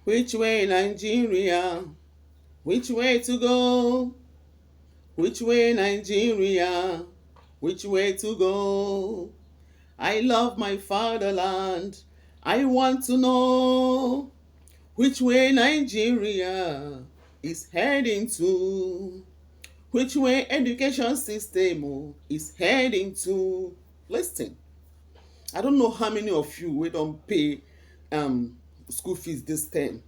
Which way, Nigeria? Which way to go? Which way, Nigeria? Which way to go? I love my fatherland. I want to know which way Nigeria is heading to. Which way education system is heading to. Listen, I don't know how many of you we don't pay school fees this term.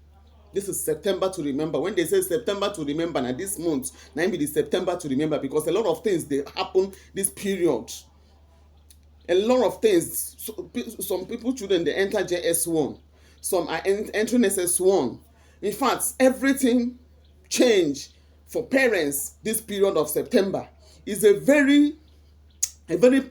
This is September to remember. When they say September to remember, now this month, now be the September to remember, because a lot of things they happen this period. A lot of things. So, some people children they enter JS1, some are entering SS1. In fact, everything change for parents this period of September. Is a very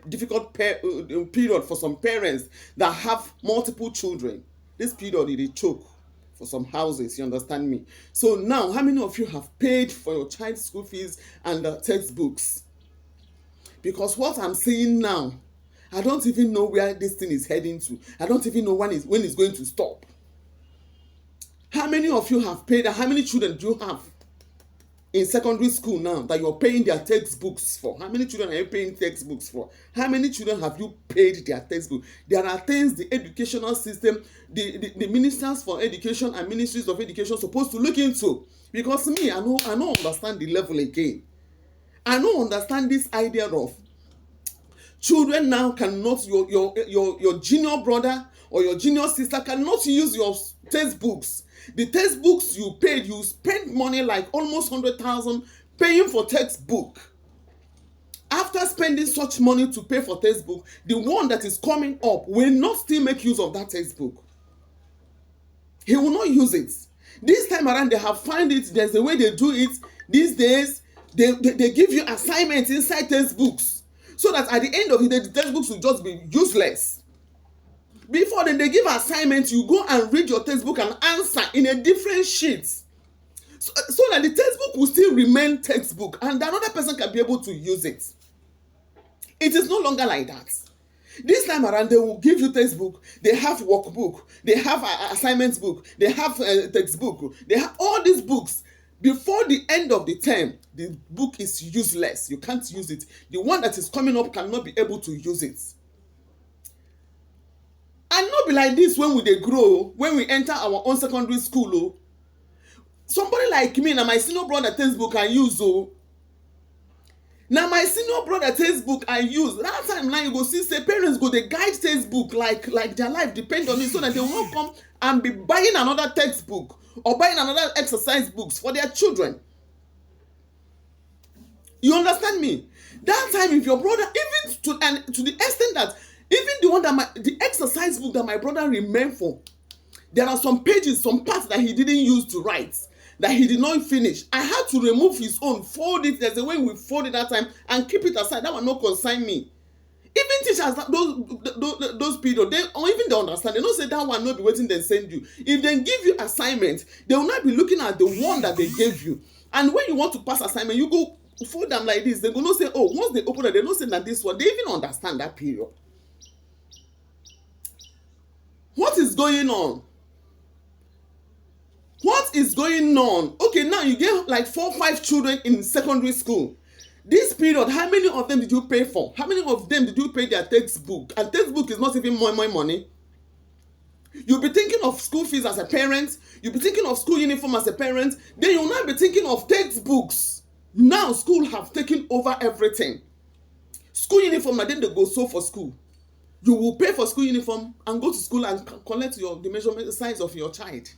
difficult period for some parents that have multiple children. This period is a choke for some houses, you understand me? So now, how many of you have paid for your child's school fees and textbooks? Because what I'm seeing now, I don't even know where this thing is heading to. I don't even know when it's going to stop. How many of you have paid, and how many children do you have in secondary school now that you're paying their textbooks for? How many children are you paying textbooks for? How many children have you paid their textbook? There are things the educational system, the ministers for education and ministries of education supposed to look into. Because me, I don't understand the level again. I don't understand this idea of children now cannot, your junior brother or your junior sister cannot use your textbooks. The textbooks you paid, you spent money like almost 100,000 paying for textbook. After spending such money to pay for textbook, the one that is coming up will not still make use of that textbook. He will not use it. This time around, they have found it. There's a way they do it. These days, they give you assignments inside textbooks, so that at the end of the day, the textbooks will just be useless. Before then, they give assignments, you go and read your textbook and answer in a different sheet. So that the textbook will still remain textbook and another person can be able to use it. It is no longer like that. This time around, they will give you textbook, they have workbook, they have assignments book, they have textbook, they have all these books. Before the end of the term, the book is useless. You can't use it. The one that is coming up cannot be able to use it. And not be like this when we dey grow, when we enter our own secondary school. Somebody like me, now my senior brother textbook I use. Now my senior brother textbook I use. That time now you go see say parents go dey guide textbook like their life depend on it, so that they won't come and be buying another textbook or buying another exercise books for their children. You understand me? That time, if your brother, even to the extent that even the exercise book that my brother remained for, there are some pages, some parts that he didn't use to write, that he did not finish. I had to remove his own, fold it. There's a way we fold it that time and keep it aside. That one not concern me. Even teachers, those people, they understand. They don't say that one not be waiting they send you. If they give you assignment, they will not be looking at the one that they gave you. And when you want to pass assignment, you go fold them like this. They go not say, oh, once they open it, they don't say that this one. They even understand that period. What is going on? What is going on? Okay, now you get like 4 or 5 children in secondary school. This period, how many of them did you pay for? How many of them did you pay their textbook? And textbook is not even more money. You'll be thinking of school fees as a parent. You'll be thinking of school uniform as a parent. Then you'll not be thinking of textbooks. Now school have taken over everything. School uniform, and then they go sew for school. You will pay for school uniform and go to school and collect the measurement size of your child.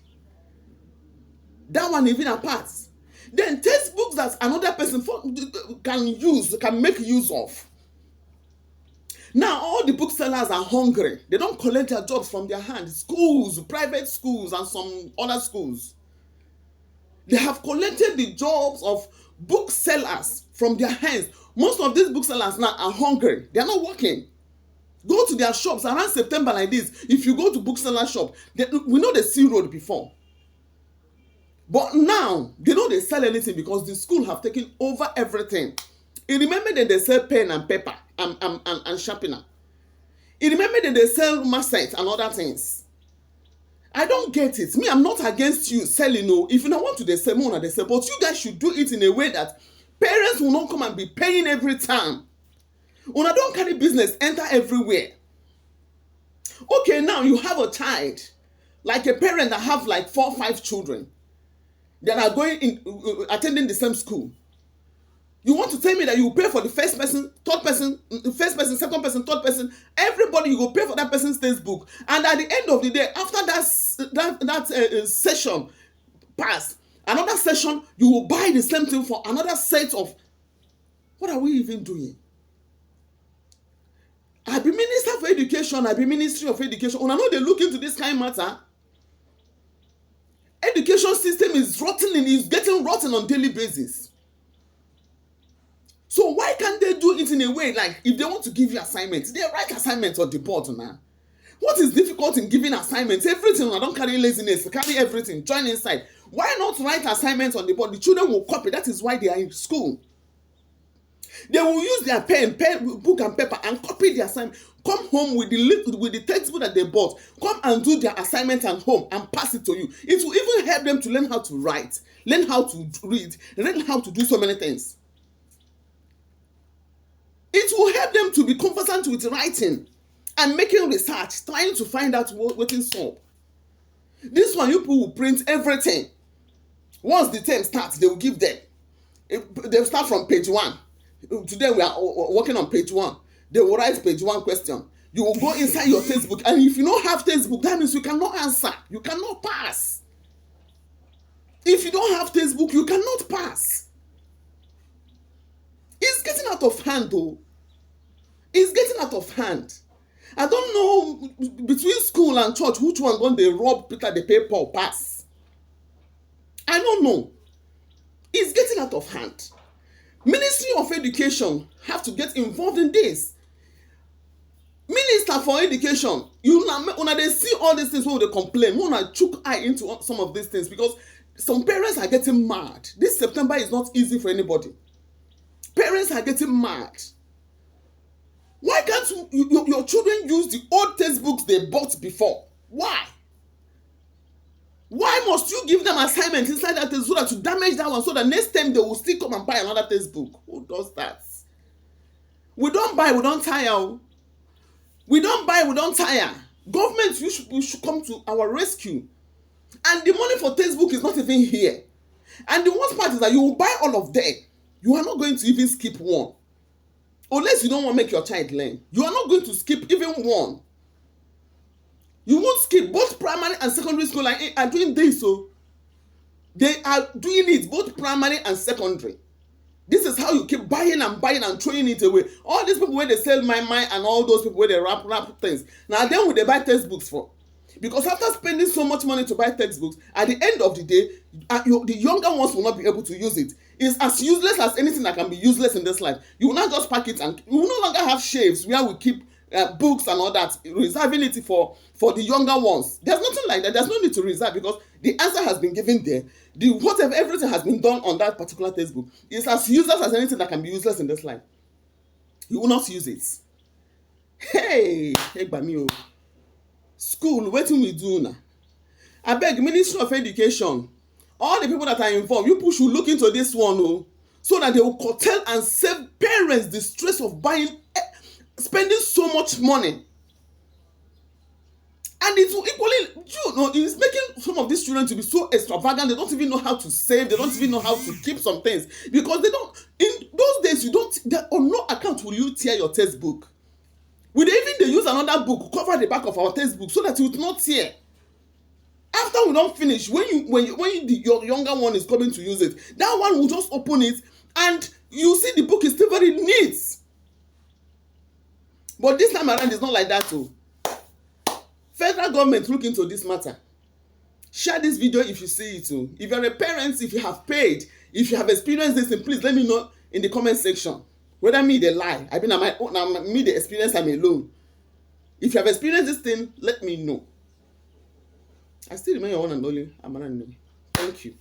That one even apart. Then textbooks that another person can make use of. Now all the booksellers are hungry. They don't collect their jobs from their hands. Schools, private schools, and some other schools, they have collected the jobs of booksellers from their hands. Most of these booksellers now are hungry. They are not working. Go to their shops around September like this. If you go to bookseller shop, we know the C road before. But now, they know they sell anything because the school have taken over everything. You remember that they sell pen and paper and sharpener. You remember that they sell massettes and other things. I don't get it. Me, I'm not against you selling. No, if you don't want to they sell more, they sell. But you guys should do it in a way that parents will not come and be paying every time. Una don't carry business enter everywhere. Okay, now you have a child, like a parent that have like 4 or 5 children that are going in attending the same school. You want to tell me that you pay for the first person, third person, second person, third person, everybody, you go pay for that person's textbook, and at the end of the day, after that session pass, another session, you will buy the same thing for another set of. What are we even doing? I be minister for education, I be ministry of education. Una know they look into this kind of matter. Education system is rotting, is getting rotten on daily basis. So why can't they do it in a way like if they want to give you assignments, they write assignments on the board now. What is difficult in giving assignments? Everything, I don't carry laziness, carry everything, join inside. Why not write assignments on the board? The children will copy. That is why they are in school. They will use their pen, book and paper and copy the assignment. Come home with the textbook that they bought. Come and do their assignment at home and pass it to you. It will even help them to learn how to write, learn how to read, learn how to do so many things. It will help them to be conversant with writing and making research, trying to find out what is up. This one, you people will print everything. Once the term starts, they will give them. They'll start from page 1. Today we are working on page 1. They will write page 1 question. You will go inside your textbook, and if you don't have textbook, that means you cannot answer. You cannot pass. If you don't have textbook, you cannot pass. It's getting out of hand, though. It's getting out of hand. I don't know between school and church which one going to rob Peter the paper or pass. I don't know. It's getting out of hand. Ministry of Education have to get involved in this. Minister for Education, una they see all these things when they complain. Una chook eye into some of these things because some parents are getting mad. This September is not easy for anybody. Parents are getting mad. Why can't your children use the old textbooks they bought before? Why? Why must you give them assignments inside that textbook so that to damage that one so that next time they will still come and buy another textbook? Who does that? We don't buy, we don't tire. We don't buy, we don't tire. Government, you should come to our rescue. And the money for textbook is not even here. And the worst part is that you will buy all of them. You are not going to even skip one. Unless you don't want to make your child learn. You are not going to skip even one. You won't skip. Both primary and secondary school are doing this. So they are doing it, both primary and secondary. This is how you keep buying and throwing it away. All these people where they sell my and all those people where they wrap things. Now then will they buy textbooks for? Because after spending so much money to buy textbooks, at the end of the day, the younger ones will not be able to use it. It's as useless as anything that can be useless in this life. You will not just pack it and you will no longer have shelves where we keep books and all that, reserving it for the younger ones. There's nothing like that. There's no need to reserve because the answer has been given there. Everything has been done on that particular textbook. It's as useless as anything that can be useless in this life. You will not use it. Hey, school, what we do now? I beg, Ministry of Education, all the people that are involved, you people should look into this one, so that they will curtail and save parents the stress of spending so much money. And it will equally, it's making some of these children to be so extravagant. They don't even know how to save. They don't even know how to keep some things because they don't. In those days, on no account will you tear your textbook. They use another book cover the back of our textbook so that it will not tear. After we don't finish, your younger one is coming to use it, that one will just open it and you see the book is still very neat. But this time around, it's not like that too. Federal government, look into this matter. Share this video if you see it too. If you're a parent, if you have paid, if you have experienced this, then please let me know in the comment section. Whether me they lie, I mean, me the experience I'm alone. If you have experienced this thing, let me know. I still remain your one and only Amara. Thank you.